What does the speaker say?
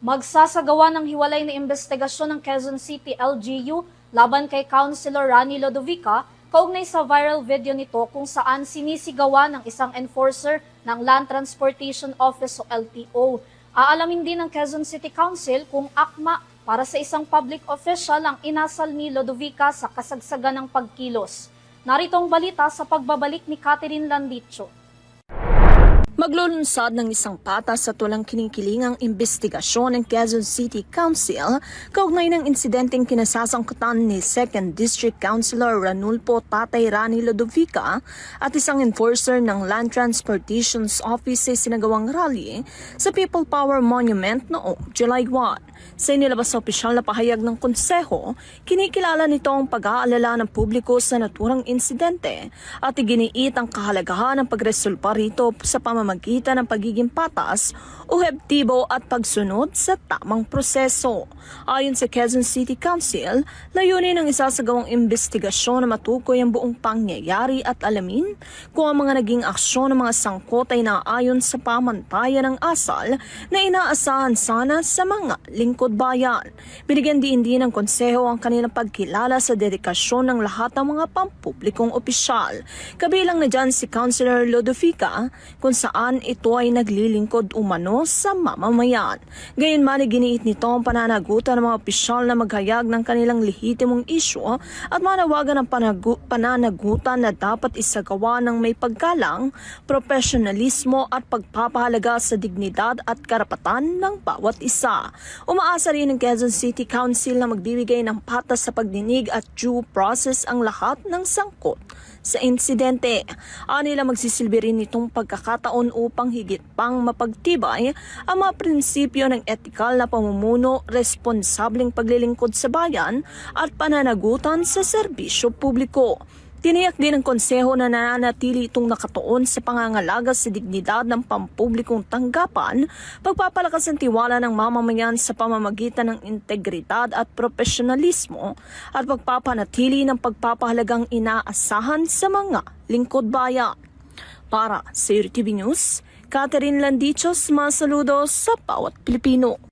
Magsasagawa ng hiwalay na investigasyon ng Quezon City LGU laban kay Councilor Rani Lodovica kaugnay sa viral video nito kung saan sinisigawa ng isang enforcer ng Land Transportation Office o LTO. Aalamin din ng Quezon City Council kung akma para sa isang public official ang inasal ni Lodovica sa kasagsagan ng pagkilos. Narito ang balita sa pagbabalik ni Catherine Landicho. Maglulunsad ng isang patas sa tulang kinikilingang investigasyon ng Quezon City Council kaugnay ng insidenteng kinasasangkutan ni 2nd District Councilor Ranulfo Tatay Rani Lodovica at isang enforcer ng Land Transportation Office sa sinagawang rally sa People Power Monument noong July 1. Sa inilabas sa opisyal na pahayag ng konseho, kinikilala nito ang pag-aalala ng publiko sa naturang insidente at iginiit ang kahalagahan ng pagresolba rito sa pamamagitan ng pagiging patas, uhebtibo at pagsunod sa tamang proseso. Ayon sa Quezon City Council, layunin ng isasagawang investigasyon na matukoy ang buong pangyayari at alamin kung ang mga naging aksyon ng mga sangkot ay naayon sa pamantayan ng asal na inaasahan sana sa mga lingkod bayan. Binigyan din ng konseho ang kanilang pagkilala sa dedikasyon ng lahat ng mga pampublikong opisyal. Kabilang na dyan si Councilor Lodovica kung saan ito ay naglilingkod umano sa mamamayan. Gayunman giniit nito ang pananagutan ng mga opisyal na maghayag ng kanilang lehitimong isyu at manawagan ng pananagutan na dapat isagawa ng may paggalang, profesionalismo at pagpapahalaga sa dignidad at karapatan ng bawat isa. Umaasa rin ng Quezon City Council na magbibigay ng patas sa pagdinig at due process ang lahat ng sangkot sa insidente. Anila magsisilbi rin itong pagkakataon upang higit pang mapagtibay ang mga prinsipyo ng etikal na pamumuno, responsableng paglilingkod sa bayan at pananagutan sa serbisyo publiko. Tiniyak din ng konseho na nananatili itong nakatuon sa pangangalaga sa dignidad ng pampublikong tanggapan, pagpapalakas ng tiwala ng mamamayan sa pamamagitan ng integridad at profesionalismo at pagpapanatili ng pagpapahalagang inaasahan sa mga lingkod bayan. Para sa RTV News, Catherine Landicho, mga saludo sa bawat Pilipino.